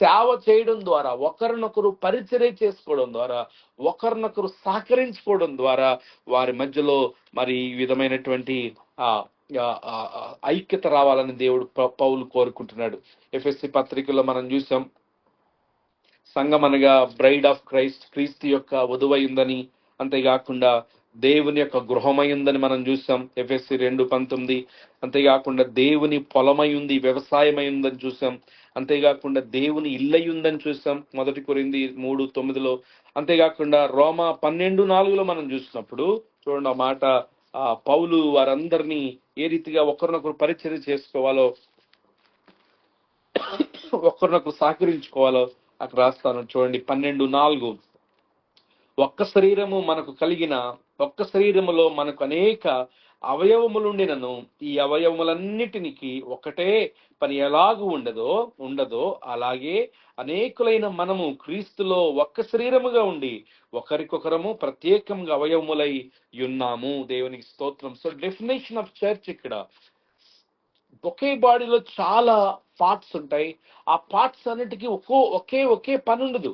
సేవ చేయడం ద్వారా, ఒకరినొకరు పరిచర్య చేసుకోవడం ద్వారా, ఒకరినొకరు సహకరించుకోవడం ద్వారా వారి మధ్యలో మరి ఈ విధమైనటువంటి ఐక్యత రావాలని దేవుడు పౌలు కోరుకుంటున్నాడు. ఎఫెసీ పత్రికలో మనం చూసాం, సంఘం అనగా బ్రైడ్ ఆఫ్ క్రైస్ట్, క్రీస్తు యొక్క వధువై ఉందని, అంతేకాకుండా దేవుని యొక్క గృహమై ఉందని మనం చూసాం ఎఫెసీ 2:19. అంతేకాకుండా దేవుని పొలమై ఉంది, వ్యవసాయమై ఉందని చూసాం. అంతేకాకుండా దేవుని ఇల్లై ఉందని చూసాం 1 కొరింథీ 3:9లో. అంతేకాకుండా రోమా 12:4లో మనం చూసినప్పుడు చూడండి, ఆ మాట పౌలు వారందరినీ ఏ రీతిగా ఒకరినొకరు పరిచర్య చేసుకోవాలో, ఒకరినొకరు సహకరించుకోవాలో అక్కడ రాస్తాను. చూడండి 12:4, ఒక్క శరీరము మనకు కలిగిన, ఒక్క శరీరములో మనకు అనేక అవయవములుండినను ఈ అవయవములన్నిటినికి ఒకటే పని ఎలాగూ ఉండదో అలాగే అనేకులైన మనము క్రీస్తులో ఒక్క శరీరముగా ఉండి ఒకరికొకరము ప్రత్యేకంగా అవయవములై ఉన్నాము. దేవునికి స్తోత్రం. సో డెఫినేషన్ ఆఫ్ చర్చ్ ఇక్కడ ఒకే బాడీలో చాలా పార్ట్స్ ఉంటాయి. ఆ పార్ట్స్ అన్నిటికీ ఒకే పని ఉండదు,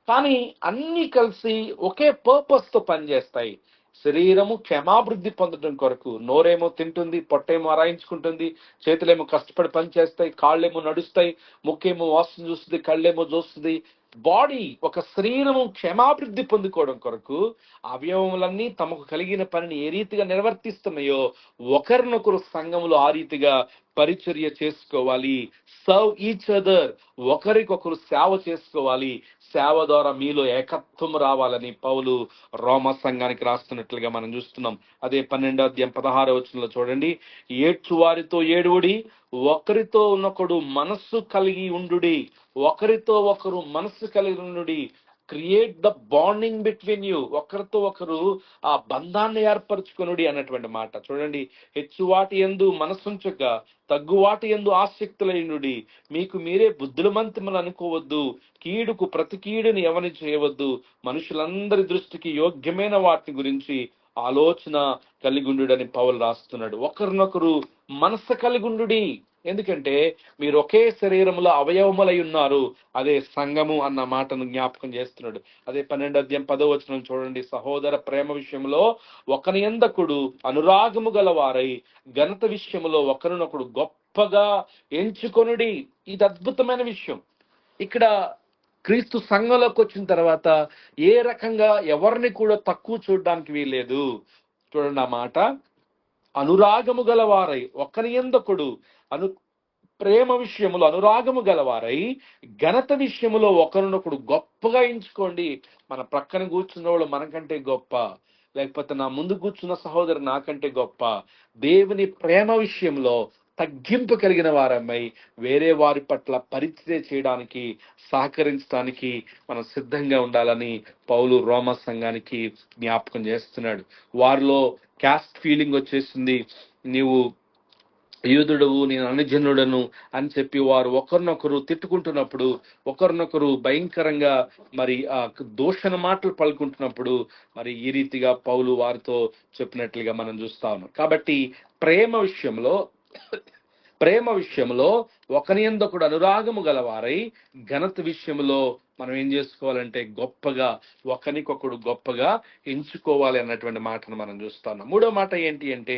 కానీ అన్ని కలిసి ఒకే పర్పస్ తో పనిచేస్తాయి. శరీరము క్షమాభివృద్ధి పొందడం కొరకు నోరేమో తింటుంది, పొట్టేమో అరాయించుకుంటుంది, చేతులేమో కష్టపడి పనిచేస్తాయి, కాళ్ళేమో నడుస్తాయి, ముక్కేమో వాసన చూస్తుంది, కళ్ళేమో చూస్తుంది. బాడీ ఒక శరీరము క్షమాభివృద్ధి పొందుకోవడం కొరకు అవయవములన్నీ తమకు కలిగిన పనిని ఏ రీతిగా నిర్వర్తిస్తున్నాయో ఒకరినొకరు సంఘములు ఆ రీతిగా పరిచర్య చేసుకోవాలి. సర్వ్ ఈచ్ అదర్, ఒకరికొకరు సేవ చేసుకోవాలి. సేవ ద్వారా మీలో ఏకత్వం రావాలని పౌలు రోమా సంఘానికి రాస్తున్నట్లుగా మనం చూస్తున్నాం. అదే 12వ అధ్యాయం 16వ వచనంలో చూడండి, ఏడ్చువారితో ఏడువుడి, ఒకరితో ఒకడు మనస్సు కలిగి ఉండుడి, ఒకరితో ఒకరు మనస్సు కలిగి ఉండుడి. Create the bonding between you, ఒకరితో ఒకరు ఆ బంధాన్ని ఏర్పరచుకొనుడి అన్నటువంటి మాట చూడండి. హెచ్చువాటి యందు మనస్సుంచక తగ్గువాటి యందు ఆసక్తులైనడి, మీకు మీరే బుద్ధులమంతములు అనుకోవద్దు, కీడుకు ప్రతి కీడుని ఎవరిని చేయవద్దు, మనుషులందరి దృష్టికి యోగ్యమైన వాటిని గురించి ఆలోచన కలిగుండుడని పౌలు రాస్తున్నాడు. ఒకరినొకరు మనస్సు కలిగుండుడి, ఎందుకంటే మీరు ఒకే శరీరములో అవయవములై ఉన్నారు. అదే సంఘము అన్న మాటను జ్ఞాపకం చేస్తున్నాడు. అదే 12వ అధ్యాయం 10వ వచనం చూడండి, సహోదర ప్రేమ విషయంలో ఒకని యందొకడు అనురాగము గలవారై ఘనత విషయములో ఒకరినొకడు గొప్పగా ఎంచుకొనుడి. ఇది అద్భుతమైన విషయం. ఇక్కడ క్రీస్తు సంఘంలోకి వచ్చిన తర్వాత ఏ రకంగా ఎవరిని కూడా తక్కువ చూడడానికి వీల్లేదు. చూడండి ఆ మాట, అనురాగము గలవారై ఒకని యందొకడు ప్రేమ విషయములో అనురాగము గలవారై ఘనత విషయములో ఒకరినొకడు గొప్పగా ఎంచుకోండి. మన ప్రక్కన కూర్చున్న వాళ్ళు మనకంటే గొప్ప, లేకపోతే నా ముందు కూర్చున్న సహోదరు నాకంటే గొప్ప. దేవుని ప్రేమ విషయంలో తగ్గింపు కలిగిన వారమై వేరే వారి పట్ల పరిచర్య చేయడానికి, సహకరించడానికి మనం సిద్ధంగా ఉండాలని పౌలు రోమా సంఘానికి జ్ఞాపకం చేస్తున్నాడు. వారిలో క్యాస్ట్ ఫీలింగ్ వచ్చేసింది, నీవు యూదుడవు నేను అనుజనుడను అని చెప్పి వారు ఒకరినొకరు తిట్టుకుంటున్నప్పుడు, ఒకరినొకరు భయంకరంగా మరి ఆ దూషణ మాటలు పలుకుంటున్నప్పుడు మరి ఈ రీతిగా పౌలు వారితో చెప్పినట్లుగా మనం చూస్తా ఉన్నాం. కాబట్టి ప్రేమ విషయంలో ఒకని యందొకడు అనురాగము గలవారై ఘనత విషయంలో మనం ఏం చేసుకోవాలంటే గొప్పగా ఒకరికొకడు గొప్పగా ఎంచుకోవాలి అన్నటువంటి మాటను మనం చూస్తాం. మూడో మాట ఏంటి అంటే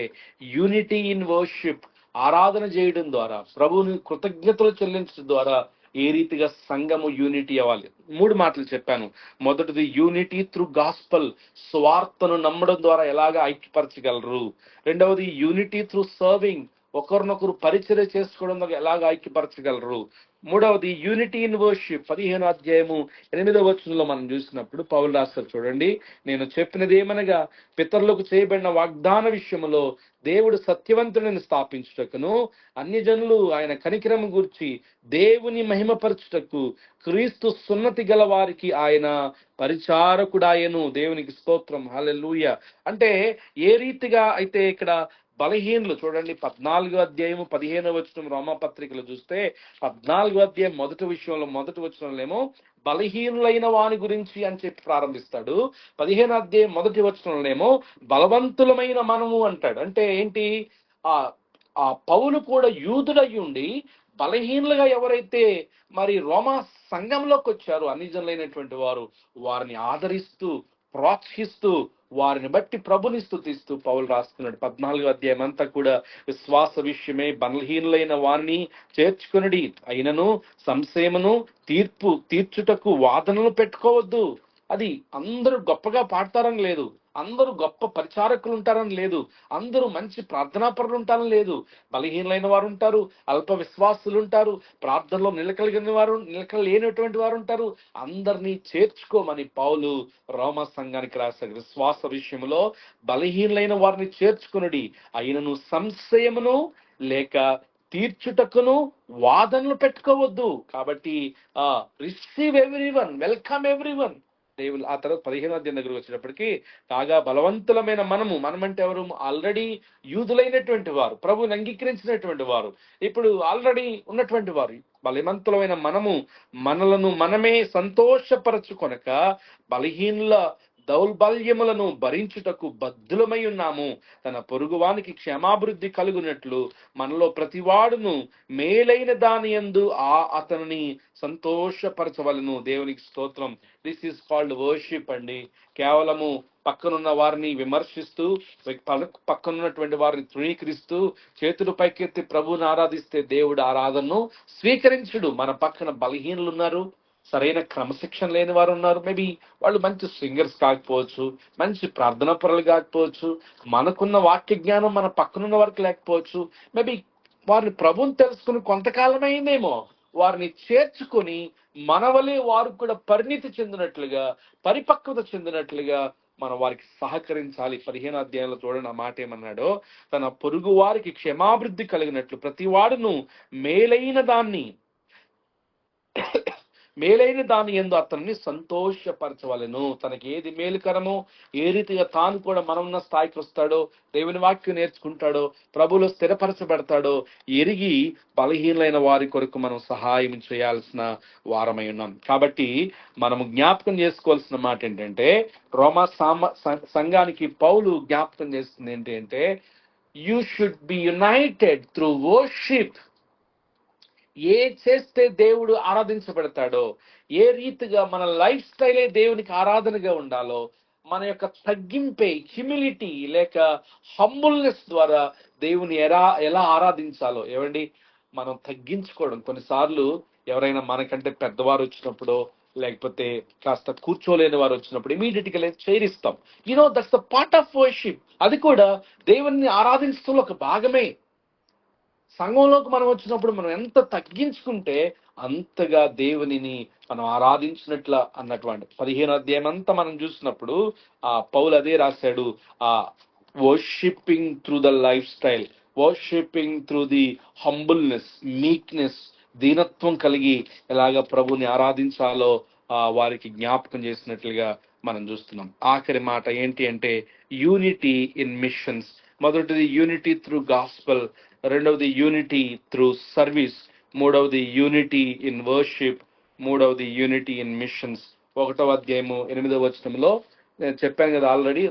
యూనిటీ ఇన్ వర్షిప్, ఆరాధన చేయడం ద్వారా, ప్రభువుని కృతజ్ఞతలు చెల్లించడం ద్వారా ఏ రీతిగా సంఘము యూనిటీ అవ్వాలి. 3 మాటలు చెప్పాను. మొదటిది యూనిటీ త్రూ గాస్పల్, స్వార్థను నమ్మడం ద్వారా ఎలాగ ఐక్యపరచగలరు. రెండవది యూనిటీ త్రూ సర్వింగ్, ఒకరినొకరు పరిచర్య చేసుకోవడం ద్వారా ఎలాగ ఐక్యపరచగలరు. మూడవది యూనిటీ ఇన్ వర్షిప్. 15వ అధ్యాయము 8వ వచనంలో మనం చూసినప్పుడు పౌలు రాస్తారు చూడండి, నేను చెప్పినది ఏమనగా పితరులకు చేయబడిన వాగ్దాన విషయములో దేవుడు సత్యవంతుడిని స్థాపించుటకును అన్యజనులు ఆయన కనికరము గూర్చి దేవుని మహిమపరచుటకు క్రీస్తు సున్నతి గల వారికి ఆయన పరిచారకుడాయను. దేవునికి స్తోత్రం, హల్లెలూయా. అంటే ఏ రీతిగా అయితే ఇక్కడ బలహీనులు చూడండి, 14వ అధ్యాయము 15వ వచనం రోమాపత్రికలో చూస్తే 14వ అధ్యాయం మొదటి వచనంలో ఏమో బలహీనులైన వాని గురించి అని చెప్పి ప్రారంభిస్తాడు. 15వ అధ్యాయం మొదటి వచనంలోనేమో బలవంతులమైన మనము అంటాడు. అంటే ఏంటి, ఆ పౌలు కూడా యూదుడై ఉండి బలహీనులుగా ఎవరైతే మరి రోమా సంఘంలోకి వచ్చారో అన్యజనులైనటువంటి వారు, వారిని ఆదరిస్తూ ప్రోత్సహిస్తూ వారిని బట్టి ప్రభుని స్తుతిస్తూ పౌలు రాస్తున్నాడు. 14వ అధ్యాయం అంతా కూడా విశ్వాస విషయమే బలహీనులైన వారిని చేర్చుకొనుడి, అయినను సంశయమును తీర్చుటకు వాదనలు పెట్టుకోవద్దు. అది అందరూ గొప్పగా పాడతారని లేదు, అందరూ గొప్ప పరిచారకులు ఉంటారని లేదు, అందరూ మంచి ప్రార్థనాపరులు ఉంటారని లేదు. బలహీనలైన వారు ఉంటారు, అల్ప విశ్వాసులు ఉంటారు, ప్రార్థనలో నిలకడ లేనటువంటి వారు ఉంటారు. అందరినీ చేర్చుకోమని పౌలు రోమా సంఘానికి రాశాడు. విశ్వాస విషయంలో బలహీనలైన వారిని చేర్చుకునుడి, అయినను సంశయమును లేక తీర్చుటకును వాదనలు పెట్టుకోవద్దు. కాబట్టి రిసీవ్ ఎవ్రీవన్, వెల్కమ్ ఎవ్రీవన్. దేవుడు ఆ తర్వాత 15వ అధ్యాయం దగ్గరకు వచ్చేటప్పటికి, కాగా బలవంతులమైన మనమంటే ఎవరు? ఆల్రెడీ యూదులైనటువంటి వారు, ప్రభువుని అంగీకరించినటువంటి వారు, ఇప్పుడు ఆల్రెడీ ఉన్నటువంటి వారు, బలవంతులమైన మనలను మనమే సంతోషపరచుకొనక బలహీనుల దౌర్బల్యములను భరించుటకు బద్ధులమై ఉన్నాము. తన పొరుగువానికి క్షేమాభివృద్ధి కలుగునట్లు మనలో ప్రతివాడును మేలైన దాని యందు అతనిని సంతోషపరచవలను. దేవునికి స్తోత్రం. దిస్ ఈస్ కాల్డ్ వర్షిప్ అండి. కేవలము పక్కనున్న వారిని విమర్శిస్తూ, పక్కనున్నటువంటి వారిని తృణీకరిస్తూ, చేతులు పైకెత్తి ప్రభువుని ఆరాధిస్తే దేవుడు ఆరాధనను స్వీకరించుడు. మన పక్కన బలహీనులు ఉన్నారు, సరైన క్రమశిక్షణ లేని వారు ఉన్నారు. మేబీ వాళ్ళు మంచి సింగర్స్ కాకపోవచ్చు, మంచి ప్రార్థనా పరులు కాకపోవచ్చు, మనకున్న వాక్య జ్ఞానం మన పక్కనున్న వారికి లేకపోవచ్చు. మేబీ వారిని ప్రభువుని తెలుసుకుని కొంతకాలం అయిందేమో. వారిని చేర్చుకొని మన వలె వారు కూడా పరిణితి చెందినట్లుగా, పరిపక్వత చెందినట్లుగా మనం వారికి సహకరించాలి. 15వ అధ్యాయంలో చూడండి ఆ మాట ఏమన్నాడో, తన పొరుగు వారికి క్షమాభివృద్ధి కలిగినట్లు ప్రతి వాడును మేలైన దాని యందు అతన్ని సంతోషపరచవలెను. తనకి ఏది మేలుకరమో, ఏ రీతిగా తాను కూడా మనమున్న స్థాయికి వస్తాడో, దేవుని వాక్యం నేర్చుకుంటాడో, ప్రభువులో స్థిరపరచబడతాడో ఎరిగి బలహీనమైన వారి కొరకు మనం సహాయం చేయాల్సిన వారమై ఉన్నాం. కాబట్టి మనము జ్ఞాపకం చేసుకోవాల్సిన మాట ఏంటంటే, రోమా సంఘానికి పౌలు జ్ఞాపకం చేస్తుంది ఏంటి అంటే, you should be united through worship. ఏ చేస్తే దేవుడు ఆరాధించబడతాడో, ఏ రీతిగా మన లైఫ్ స్టైలే దేవునికి ఆరాధనగా ఉండాలో, మన యొక్క తగ్గింపే, హ్యూమిలిటీ లేక హంబుల్నెస్ ద్వారా దేవుని ఎలా ఆరాధించాలో. ఏమండి, మనం తగ్గించుకోవడం. కొన్నిసార్లు ఎవరైనా మనకంటే పెద్దవారు వచ్చినప్పుడు, లేకపోతే కాస్త కూర్చోలేని వారు వచ్చినప్పుడు ఇమీడియట్ గా చేరిస్తాం. That's the part of worship. అది కూడా దేవుని ఆరాధించడంలో ఒక భాగమే. సంఘంలోకి మనం వచ్చినప్పుడు మనం ఎంత తగ్గించుకుంటే అంతగా దేవునిని మనం ఆరాధించినట్ల అన్నటువంటి 15వ అధ్యాయం అంతా మనం చూసినప్పుడు ఆ పౌలు అదే రాశాడు. ఆ worshipping through the life style, worshipping through the humbleness, meekness, దీనత్వం కలిగి ఎలాగ ప్రభుని ఆరాధించాలో వారికి జ్ఞాపకం చేసినట్లుగా మనం చూస్తున్నాం. ఆఖరి మాట ఏంటి అంటే, యూనిటీ ఇన్ మిషన్స్. మొదటిది యూనిటీ త్రూ గాస్పల్, రెండవది యూనిటీ త్రూ సర్వీస్, మూడవది యూనిటీ ఇన్ వర్షిప్, మూడవది యూనిటీ ఇన్ మిషన్స్. 1వ అధ్యాయము 8వ వచనంలో నేను చెప్పాను కదా ఆల్రెడీ,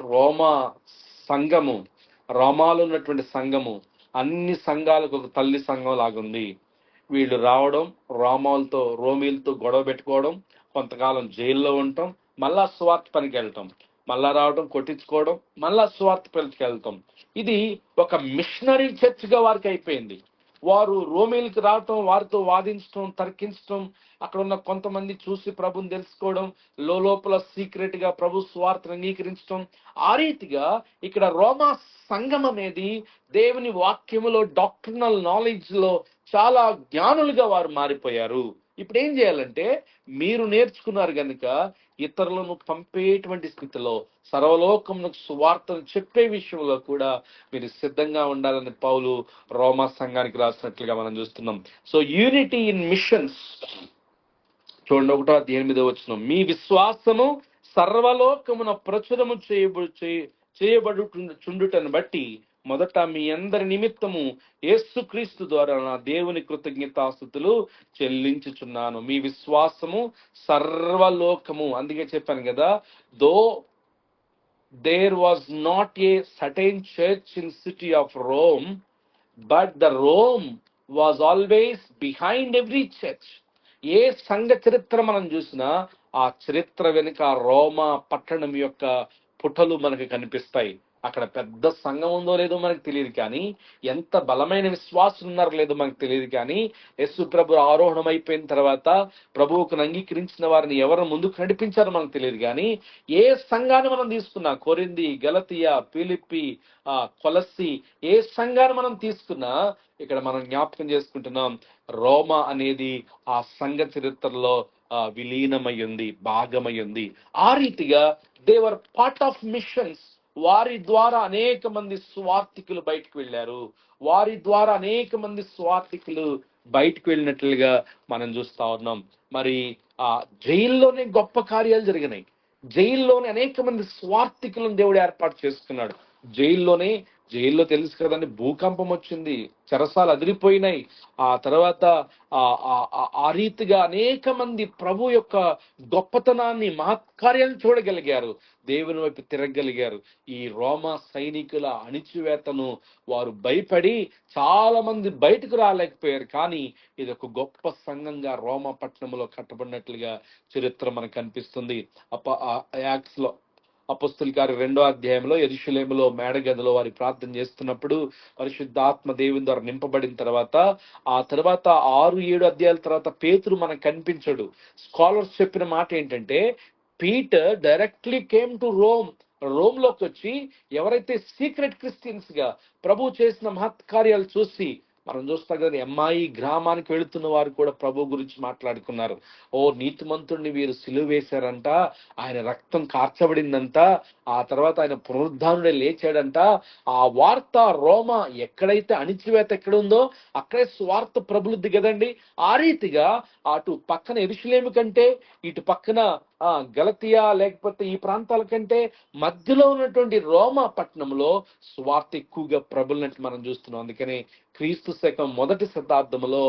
రోమాలో ఉన్నటువంటి సంఘము అన్ని సంఘాలకు ఒక తల్లి సంఘం లాగుంది. వీళ్ళు రావడం, రోమీలతో గొడవ పెట్టుకోవడం, కొంతకాలం జైల్లో ఉండటం, మళ్ళా స్వార్థ పనికి వెళ్ళటం, మళ్ళా రావడం, కొట్టించుకోవడం, మళ్ళా స్వార్థ పనికి వెళ్తాం. ఇది ఒక మిషనరీ చర్చ్ గా వారికి అయిపోయింది. వారు రోమీలకు రావటం, వారితో వాదించడం, తర్కించడం, అక్కడ ఉన్న కొంతమంది చూసి ప్రభుని తెలుసుకోవడం, లోపల సీక్రెట్ గా ప్రభు స్వార్థను అంగీకరించడం. ఆ రీతిగా ఇక్కడ రోమా సంఘం అనేది దేవుని వాక్యములో, డాక్టర్నల్ నాలెడ్జ్ లో చాలా జ్ఞానులుగా వారు మారిపోయారు. ఇప్పుడు ఏం చేయాలంటే, మీరు నేర్చుకున్నారు గనుక ఇతరులను పంపేటువంటి స్థితిలో, సర్వలోకమునకు సువార్తను చెప్పే విషయంలో కూడా మీరు సిద్ధంగా ఉండాలని పౌలు రోమా సంఘానికి రాసినట్లుగా మనం చూస్తున్నాం. So unity in machines. చూడండి 1వ అధ్యాయం 8వ వచనం, మీ విశ్వాసము సర్వలోకమున ప్రచురము చేయబడుచుండుటను బట్టి మొదట మీ అందరి నిమిత్తము యేసుక్రీస్తు ద్వారా నా దేవుని కృతజ్ఞతాస్తుతులు చెల్లించుచున్నాను. మీ విశ్వాసము సర్వలోకము. అందుకే చెప్పాను కదా, దో there was not a certain church in city of Rome, but the Rome was always behind every church. ఏ సంఘ చరిత్ర మనం చూసినా ఆ చరిత్ర వెనుక రోమా పట్టణం యొక్క పుటలు మనకు కనిపిస్తాయి. అక్కడ పెద్ద సంఘం ఉందో లేదో మనకు తెలియదు, కానీ ఎంత బలమైన విశ్వాసులు ఉన్నారో లేదో మనకు తెలియదు, కానీ యేసు ప్రభు ఆరోహణం అయిపోయిన తర్వాత ప్రభువుకు అంగీకరించిన వారిని ఎవరు ముందుకు నడిపించారో మనకు తెలియదు. కానీ ఏ సంఘాన్ని మనం తీసుకున్నా, కొరింథీ, గలతీయ, ఫిలిప్పి, కొలస్సి, ఏ సంఘాన్ని మనం తీసుకున్నా ఇక్కడ మనం జ్ఞాపకం చేసుకుంటున్నాం, రోమా అనేది ఆ సంఘ చరిత్రలో విలీనమయ్యింది, భాగమయ్యింది. ఆ రీతిగా దేవర్ పార్ట్ ఆఫ్ మిషన్స్. వారి ద్వారా అనేక మంది స్వార్థికులు బయటకు వెళ్ళారు. వారి ద్వారా అనేక మంది స్వార్థికులు బయటకు వెళ్ళినట్లుగా మనం చూస్తా ఉన్నాం. మరి ఆ జైల్లోనే గొప్ప కార్యాలు జరిగినాయి. జైల్లోనే అనేక మంది స్వార్థికులను దేవుడు ఏర్పాటు చేసుకున్నాడు. జైల్లో తెలుసు కదండి, భూకంపం వచ్చింది, చెరసాలు అదిరిపోయినాయి. ఆ తర్వాత ఆ రీతిగా అనేక మంది ప్రభు యొక్క గొప్పతనాన్ని, మహత్కార్యాలను చూడగలిగారు, దేవుని వైపు తిరగలిగారు. ఈ రోమా సైనికుల అణిచివేతను వారు భయపడి చాలా మంది బయటకు రాలేకపోయారు. కానీ ఇది ఒక గొప్ప సంఘంగా రోమా పట్టణంలో కట్టబడినట్లుగా చరిత్ర మనకు కనిపిస్తుంది. యాక్ట్స్ లో అపొస్తలుల కార్యం 2వ అధ్యాయంలో యెరూషలేములో మేడగదిలో వారి ప్రార్థన చేస్తున్నప్పుడు పరిశుద్ధాత్మ దేవుని ద్వారా నింపబడిన తర్వాత, ఆ తర్వాత 6-7 అధ్యాయాల తర్వాత పేతురు మనకు కనిపించడు. స్కాలర్స్ చెప్పిన మాట ఏంటంటే, Peter directly came to Rome లోకి వచ్చి ఎవరైతే సీక్రెట్ క్రిస్టియన్స్ గా ప్రభు చేసిన మహత్కార్యాలు చూసి, మనం చూస్తాం కదా, ఎమ్మాయి గ్రామానికి వెళుతున్న వారు కూడా ప్రభు గురించి మాట్లాడుకున్నారు. ఓ నీతిమంతుడిని వీరు సిలువ వేశారంట, ఆయన రక్తం కార్చబడిందంట, ఆ తర్వాత ఆయన పునరుద్ధానుడే లేచాడంట. ఆ వార్త రోమా ఎక్కడైతే అణిచివేత ఎక్కడ ఉందో అక్కడే స్వార్థ ప్రబలుద్ది కదండి. ఆ రీతిగా అటు పక్కన యెరూషలేము కంటే, ఇటు పక్కన గలతియా లేకపోతే ఈ ప్రాంతాల కంటే మధ్యలో ఉన్నటువంటి రోమా పట్టణంలో స్వార్థ ఎక్కువగా ప్రబలినట్టు మనం చూస్తున్నాం. అందుకనే క్రీస్తు శకం 1వ శతాబ్దంలో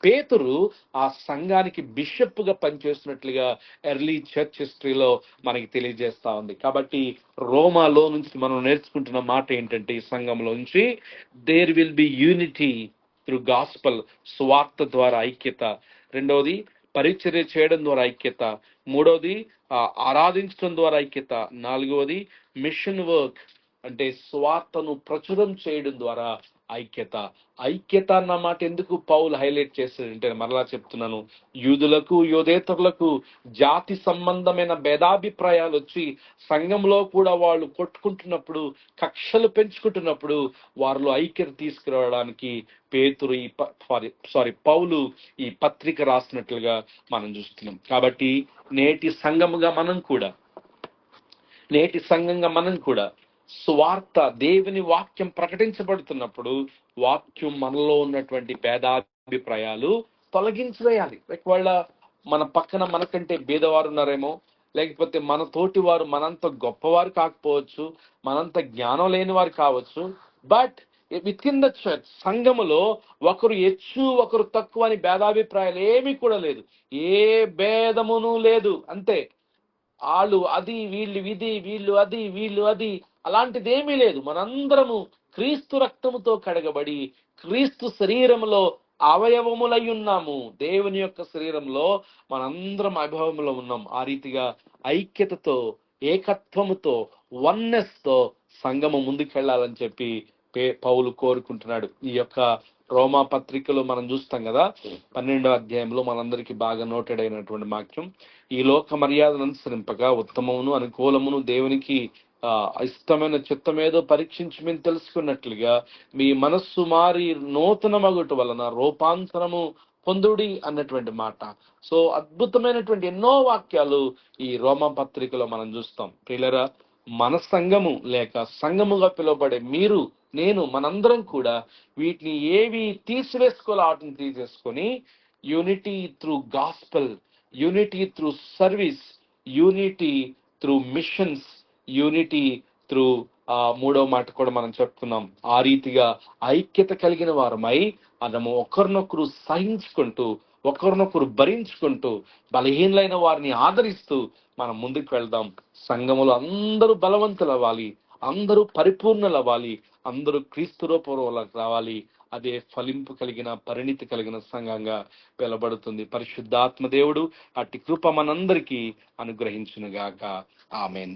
పేతురు ఆ సంఘానికి బిషప్ గా పనిచేస్తున్నట్లుగా ఎర్లీ చర్చ్ హిస్టరీలో మనకి తెలియజేస్తా ఉంది. కాబట్టి రోమాలో నుంచి మనం నేర్చుకుంటున్న మాట ఏంటంటే, ఈ సంఘంలో నుంచి there will be unity through gospel, స్వార్థ ద్వారా ఐక్యత. రెండవది పరిచర్య చేయడం ద్వారా ఐక్యత. మూడవది ఆరాధించడం ద్వారా ఐక్యత. నాలుగవది మిషన్ వర్క్, అంటే స్వార్థను ప్రచురం చేయడం ద్వారా ఐక్యత అన్న మాట ఎందుకు పౌలు హైలైట్ చేస్తాడంటే, మరలా చెప్తున్నాను, యూదులకు యోధేతరులకు జాతి సంబంధమైన భేదాభిప్రాయాలు వచ్చి సంఘంలో కూడా వాళ్ళు కొట్టుకుంటున్నప్పుడు, కక్షలు పెంచుకుంటున్నప్పుడు వారిలో ఐక్యత తీసుకురావడానికి పేతురు పౌలు ఈ పత్రిక రాసినట్లుగా మనం చూస్తున్నాం. కాబట్టి నేటి సంఘంగా మనం కూడా స్వార్థ, దేవుని వాక్యం ప్రకటించబడుతున్నప్పుడు వాక్యం మనలో ఉన్నటువంటి భేదాభిప్రాయాలు తొలగించివేయాలి. ఒకవేళ మన పక్కన మనకంటే బీదవారు ఉన్నారేమో, లేకపోతే మన తోటి వారు మనంత గొప్పవారు కాకపోవచ్చు, మనంత జ్ఞానం లేని వారు కావచ్చు, but with in the church, సంఘములో ఒకరు హెచ్చు ఒకరు తక్కువ అని భేదాభిప్రాయాలు ఏమీ కూడా లేదు. ఏ భేదమును లేదు. అంతే, వాళ్ళు అది, వీళ్ళు ఇది, వీళ్ళు అది, అలాంటిది ఏమీ లేదు. మనందరము క్రీస్తు రక్తముతో కడగబడి క్రీస్తు శరీరములో అవయవములై ఉన్నాము. దేవుని యొక్క శరీరంలో మనందరం అభయములో ఉన్నాం. ఆ రీతిగా ఐక్యతతో, ఏకత్వముతో, వన్నెస్ తో సంఘము ముందుకెళ్లాలని చెప్పి పౌలు కోరుకుంటున్నాడు. ఈ యొక్క రోమా పత్రికలో మనం చూస్తాం కదా, 12వ అధ్యాయంలో మనందరికీ బాగా నోటెడ్ అయినటువంటి వాక్యం, ఈ లోక మర్యాదను అనుసరింపగా ఉత్తమమును అనుకూలమును దేవునికి ఇష్టమైన చిత్తమేదో పరీక్షించి మేము తెలుసుకున్నట్లుగా మీ మనస్సు మారి నూతన మగుట వలన రూపాంతరము పొందుడి అన్నటువంటి మాట. సో అద్భుతమైనటువంటి ఎన్నో వాక్యాలు ఈ రోమా పత్రికలో మనం చూస్తాం. ప్రియులరా, మన సంఘము లేక సంఘముగా పిలువబడే మీరు, నేను, మనందరం కూడా వీటిని ఏవి తీసివేసుకోవాలో వాటిని తీసేసుకొని unity through gospel, unity through service, unity through machines, unity through మూడవ మాట కూడా మనం చెప్పుకున్నాం. ఆ రీతిగా ఐక్యత కలిగిన వారమై మనము ఒకరినొకరు సహించుకుంటూ, ఒకరినొకరు భరించుకుంటూ, బలహీనలైన వారిని ఆదరిస్తూ మనం ముందుకు వెళ్దాం. సంఘములో అందరూ బలవంతులు అవ్వాలి, అందరూ పరిపూర్ణులు అవ్వాలి, అందరూ క్రీస్తు రూపంలోకి రావాలి. అదే ఫలింపు కలిగిన, పరిణితి కలిగిన సంఘంగా పిలబడుతుంది. పరిశుద్ధాత్మ దేవుడు అట్టి కృప మనందరికీ అనుగ్రహించునుగాక. ఆమేన్.